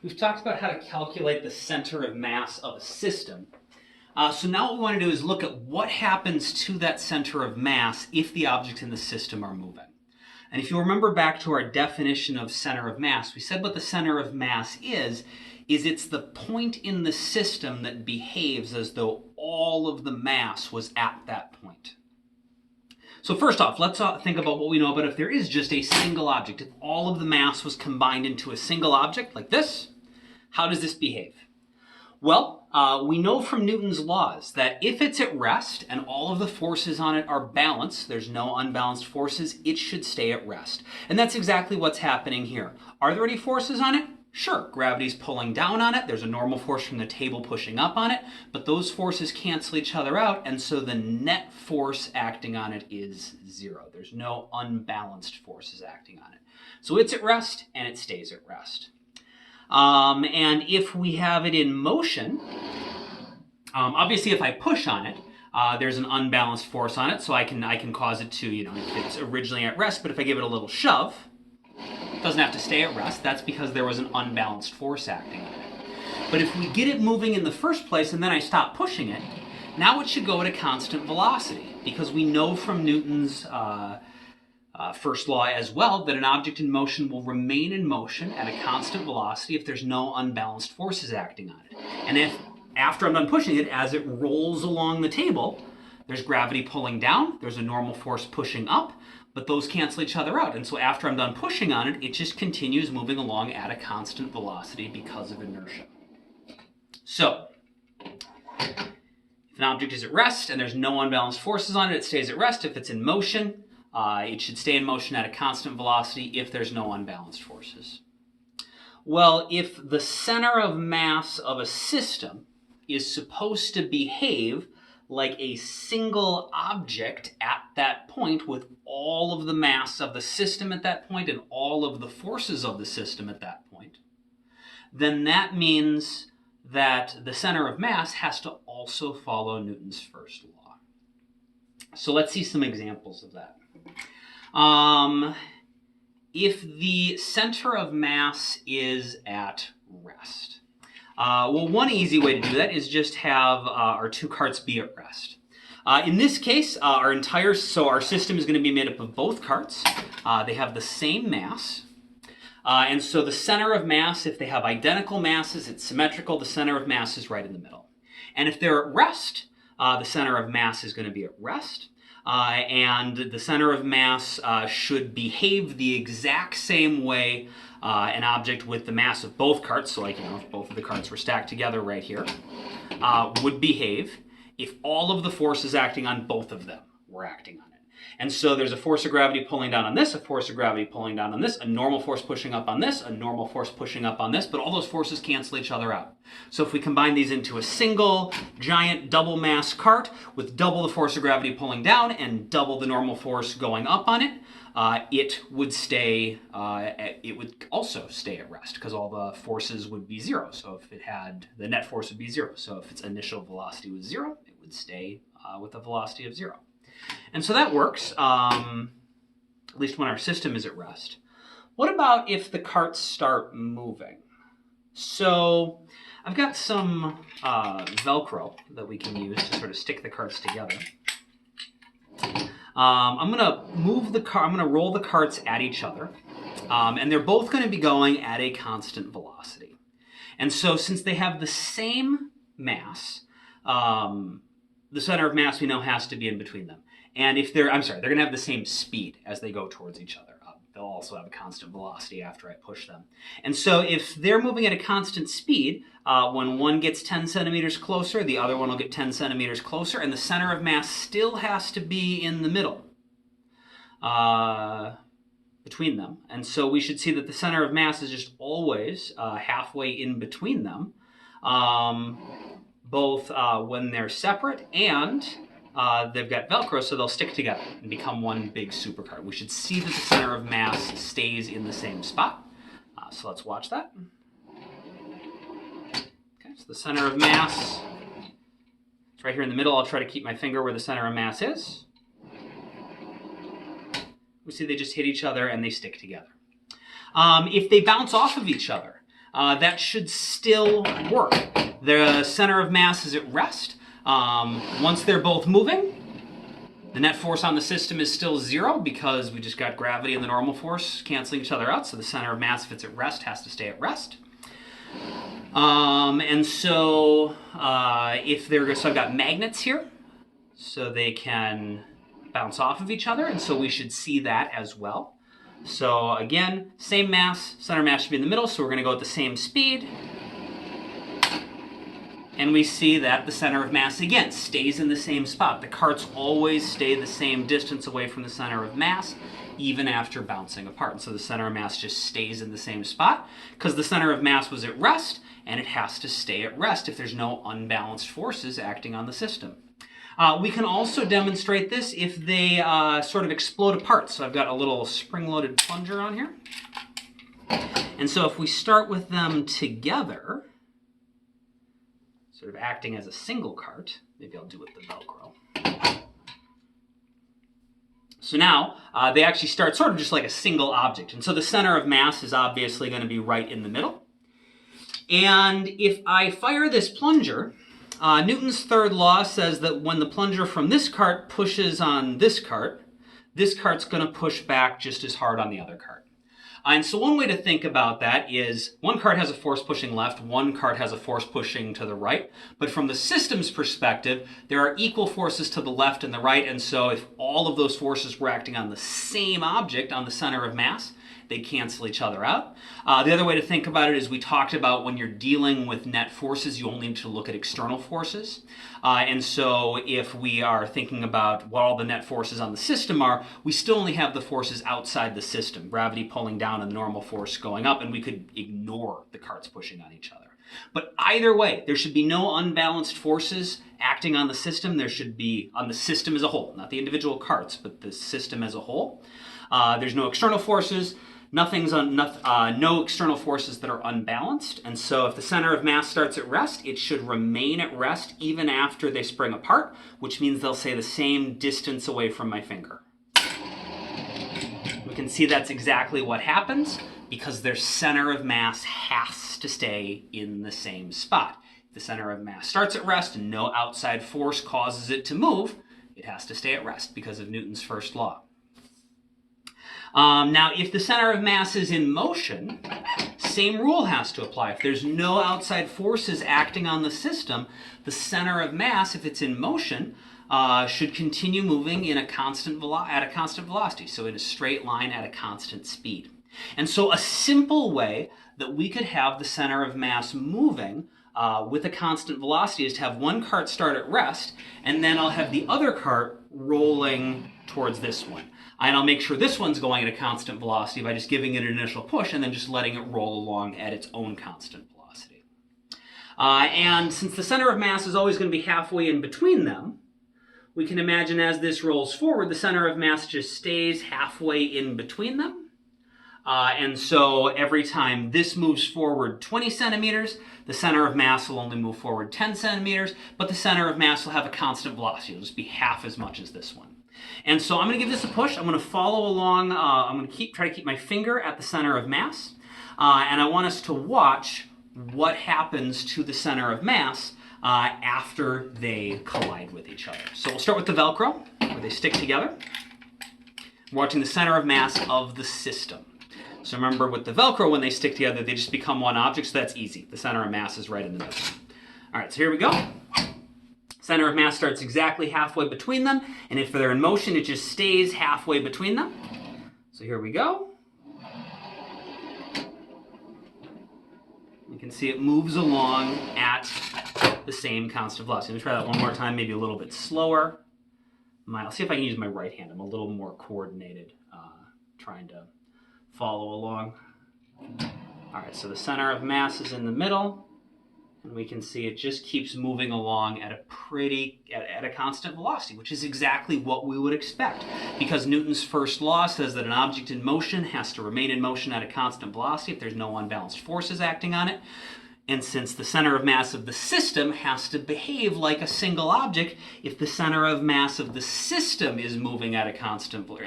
We've talked about how to calculate the center of mass of a system. So now what we want to do is look at what happens to that center of mass if the objects in the system are moving. And if you remember back to our definition of center of mass, we said what the center of mass is it's the point in the system that behaves as though all of the mass was at that point. So first off, let's think about what we know about if there is just a single object. If all of the mass was combined into a single object like this, how does this behave? Well, we know from Newton's laws that if it's at rest and all of the forces on it are balanced, there's no unbalanced forces, it should stay at rest. And that's exactly what's happening here. Are there any forces on it? Sure, gravity's pulling down on it, there's a normal force from the table pushing up on it, but those forces cancel each other out, and so the net force acting on it is zero. There's no unbalanced forces acting on it. So it's at rest, and it stays at rest. And if we have it in motion, obviously if I push on it, there's an unbalanced force on it, so I can cause it to, if it's originally at rest, but if I give it a little shove, it doesn't have to stay at rest. That's because there was an unbalanced force acting on it. But if we get it moving in the first place and then I stop pushing it, now it should go at a constant velocity, because we know from Newton's first law as well that an object in motion will remain in motion at a constant velocity if there's no unbalanced forces acting on it. And if after I'm done pushing it, as it rolls along the table, there's gravity pulling down, there's a normal force pushing up, but those cancel each other out. And so after I'm done pushing on it, it just continues moving along at a constant velocity because of inertia. So, if an object is at rest and there's no unbalanced forces on it, it stays at rest. If it's in motion, it should stay in motion at a constant velocity if there's no unbalanced forces. Well, if the center of mass of a system is supposed to behave like a single object at that point with all of the mass of the system at that point and all of the forces of the system at that point, then that means that the center of mass has to also follow Newton's first law. So let's see some examples of that. If the center of mass is at rest, well, one easy way to do that is just have our two carts be at rest. In this case, our system is going to be made up of both carts. They have the same mass. And so the center of mass, if they have identical masses, it's symmetrical. The center of mass is right in the middle. And if they're at rest, the center of mass is going to be at rest. And the center of mass should behave the exact same way an object with the mass of both carts, so like, if both of the carts were stacked together right here, would behave if all of the forces acting on both of them were acting on it. And so there's a force of gravity pulling down on this, a force of gravity pulling down on this, a normal force pushing up on this, a normal force pushing up on this, but all those forces cancel each other out. So if we combine these into a single, giant, double mass cart with double the force of gravity pulling down and double the normal force going up on it, it would also stay at rest because all the forces would be zero. So if it had, the net force would be zero. So if its initial velocity was zero, it would stay with a velocity of zero. And so that works, at least when our system is at rest. What about if the carts start moving? So I've got some Velcro that we can use to sort of stick the carts together. I'm going to roll the carts at each other, and they're both going to be going at a constant velocity. And so since they have the same mass, the center of mass we know has to be in between them. And if they're going to have the same speed as they go towards each other. They'll also have a constant velocity after I push them. And so if they're moving at a constant speed, when one gets 10 centimeters closer, the other one will get 10 centimeters closer, and the center of mass still has to be in the middle between them. And so we should see that the center of mass is just always halfway in between them, both when they're separate and they've got Velcro, so they'll stick together and become one big supercart. We should see that the center of mass stays in the same spot. So let's watch that. Okay, so the center of mass, it's right here in the middle. I'll try to keep my finger where the center of mass is. We see they just hit each other and they stick together. If they bounce off of each other, that should still work. The center of mass is at rest. Once they're both moving, the net force on the system is still 0 because we just got gravity and the normal force canceling each other out. So the center of mass, if it's at rest, has to stay at rest. And so so I've got magnets here, so they can bounce off of each other, and so we should see that as well. So again, same mass, center mass should be in the middle, so we're going to go at the same speed. And we see that the center of mass, again, stays in the same spot. The carts always stay the same distance away from the center of mass, even after bouncing apart. And so the center of mass just stays in the same spot because the center of mass was at rest, and it has to stay at rest if there's no unbalanced forces acting on the system. We can also demonstrate this if they sort of explode apart. So I've got a little spring-loaded plunger on here. And so if we start with them together, sort of acting as a single cart, maybe I'll do it with the Velcro. So now they actually start sort of just like a single object. And so the center of mass is obviously going to be right in the middle. And if I fire this plunger, Newton's third law says that when the plunger from this cart pushes on this cart's going to push back just as hard on the other cart. And so one way to think about that is one cart has a force pushing left, one cart has a force pushing to the right. But from the system's perspective, there are equal forces to the left and the right. And so if all of those forces were acting on the same object, on the center of mass, they cancel each other out. The other way to think about it is we talked about when you're dealing with net forces, you only need to look at external forces. And so if we are thinking about what all the net forces on the system are, we still only have the forces outside the system, gravity pulling down and the normal force going up, and we could ignore the carts pushing on each other. But either way, there should be no unbalanced forces acting on the system. There should be on the system as a whole, not the individual carts, but the system as a whole. There's no external forces. No external forces that are unbalanced. And so if the center of mass starts at rest, it should remain at rest even after they spring apart, which means they'll stay the same distance away from my finger. We can see that's exactly what happens because their center of mass has to stay in the same spot. If the center of mass starts at rest and no outside force causes it to move, it has to stay at rest because of Newton's first law. Now, if the center of mass is in motion, same rule has to apply. If there's no outside forces acting on the system, the center of mass, if it's in motion, should continue moving at a constant velocity, so in a straight line at a constant speed. And so a simple way that we could have the center of mass moving with a constant velocity is to have one cart start at rest, and then I'll have the other cart rolling towards this one. And I'll make sure this one's going at a constant velocity by just giving it an initial push and then just letting it roll along at its own constant velocity. And since the center of mass is always going to be halfway in between them, we can imagine as this rolls forward, the center of mass just stays halfway in between them. And so every time this moves forward 20 centimeters, the center of mass will only move forward 10 centimeters, but the center of mass will have a constant velocity. It'll just be half as much as this one. And so I'm going to give this a push. I'm going to follow along. I'm going to try to keep my finger at the center of mass. And I want us to watch what happens to the center of mass after they collide with each other. So we'll start with the Velcro, where they stick together. We're watching the center of mass of the system. So remember, with the Velcro, when they stick together, they just become one object, so that's easy. The center of mass is right in the middle. All right, so here we go. Center of mass starts exactly halfway between them, and if they're in motion, it just stays halfway between them. So here we go. You can see it moves along at the same constant velocity. Let me try that one more time, maybe a little bit slower. I'll see if I can use my right hand. I'm a little more coordinated trying to follow along. All right, so the center of mass is in the middle. And we can see it just keeps moving along at a constant velocity, which is exactly what we would expect. Because Newton's first law says that an object in motion has to remain in motion at a constant velocity if there's no unbalanced forces acting on it. And since the center of mass of the system has to behave like a single object, if the center of mass of the system is moving at a constant, it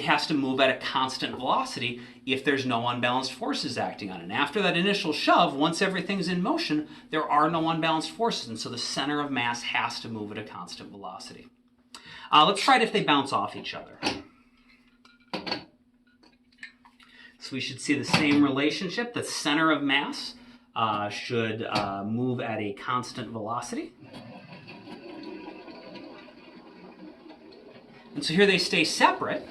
has to move at a constant velocity if there's no unbalanced forces acting on it. And after that initial shove, once everything's in motion, there are no unbalanced forces, and so the center of mass has to move at a constant velocity. Let's try it if they bounce off each other. So we should see the same relationship. The center of mass should move at a constant velocity. And so here they stay separate,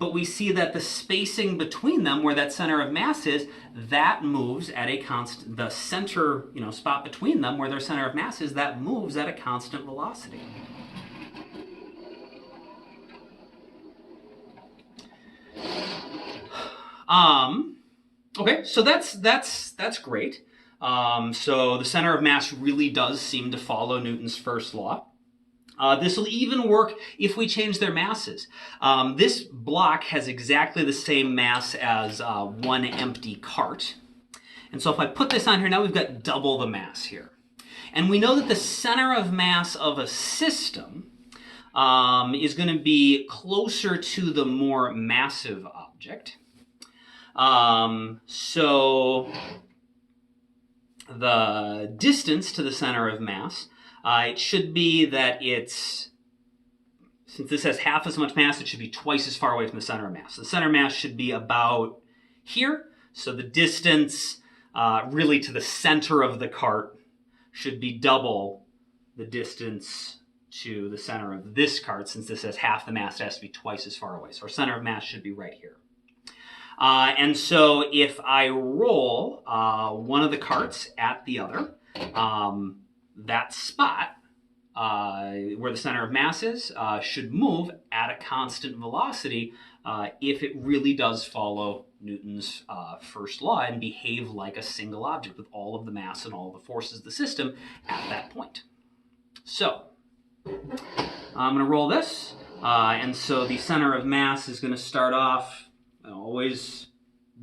but we see that the spacing between them, where that center of mass is, that moves at a constant, the center, spot between them, where their center of mass is, that moves at a constant velocity. Okay, so that's great. So the center of mass really does seem to follow Newton's first law. This will even work if we change their masses. This block has exactly the same mass as one empty cart. And so if I put this on here, now we've got double the mass here. And we know that the center of mass of a system is going to be closer to the more massive object. So the distance to the center of mass, it should be that it's, since this has half as much mass, it should be twice as far away from the center of mass. The center of mass should be about here. So the distance really to the center of the cart should be double the distance to the center of this cart. Since this has half the mass, it has to be twice as far away. So our center of mass should be right here. And so if I roll one of the carts at the other, that spot where the center of mass is should move at a constant velocity if it really does follow Newton's first law and behave like a single object with all of the mass and all of the forces of the system at that point. So I'm going to roll this, and so the center of mass is going to start off always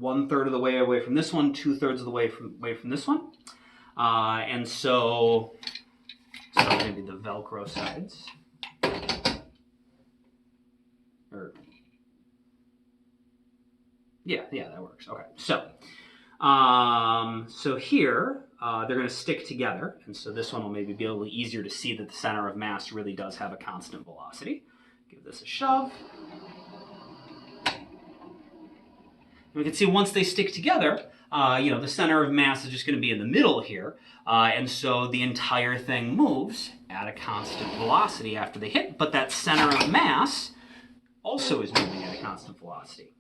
1/3 of the way away from this one, 2/3 of the way from this one. And so maybe the Velcro sides. Yeah, that works. Okay, so here they're going to stick together, and so this one will maybe be a little easier to see that the center of mass really does have a constant velocity. Give this a shove. We can see once they stick together, the center of mass is just going to be in the middle here, and so the entire thing moves at a constant velocity after they hit, but that center of mass also is moving at a constant velocity.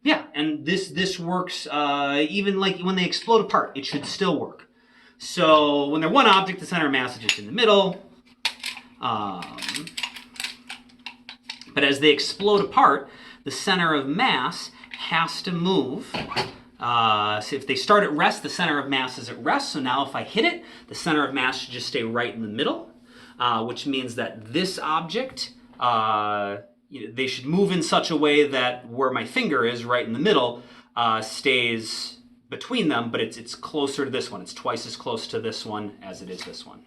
Yeah, and this works even like when they explode apart, it should still work. So when they're one object, the center of mass is just in the middle, but as they explode apart, the center of mass has to move. So if they start at rest, the center of mass is at rest. So now if I hit it, the center of mass should just stay right in the middle, which means that this object, they should move in such a way that where my finger is, right in the middle, stays between them, but it's closer to this one. It's twice as close to this one as it is this one.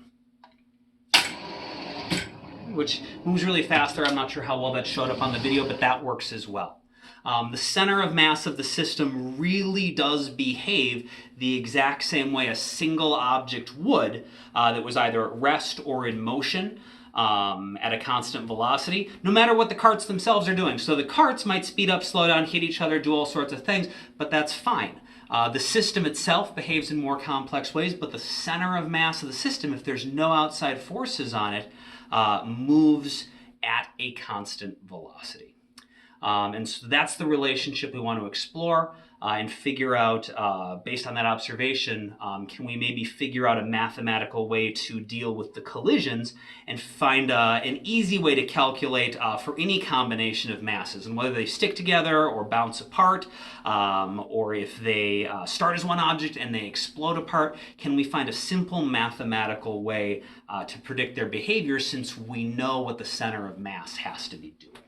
Which moves really fast there. I'm not sure how well that showed up on the video, but that works as well. The center of mass of the system really does behave the exact same way a single object would that was either at rest or in motion at a constant velocity, no matter what the carts themselves are doing. So the carts might speed up, slow down, hit each other, do all sorts of things, but that's fine. The system itself behaves in more complex ways, but the center of mass of the system, if there's no outside forces on it, moves at a constant velocity. And so that's the relationship we want to explore and figure out, based on that observation, can we maybe figure out a mathematical way to deal with the collisions and find an easy way to calculate for any combination of masses, and whether they stick together or bounce apart, or if they start as one object and they explode apart, can we find a simple mathematical way to predict their behavior, since we know what the center of mass has to be doing?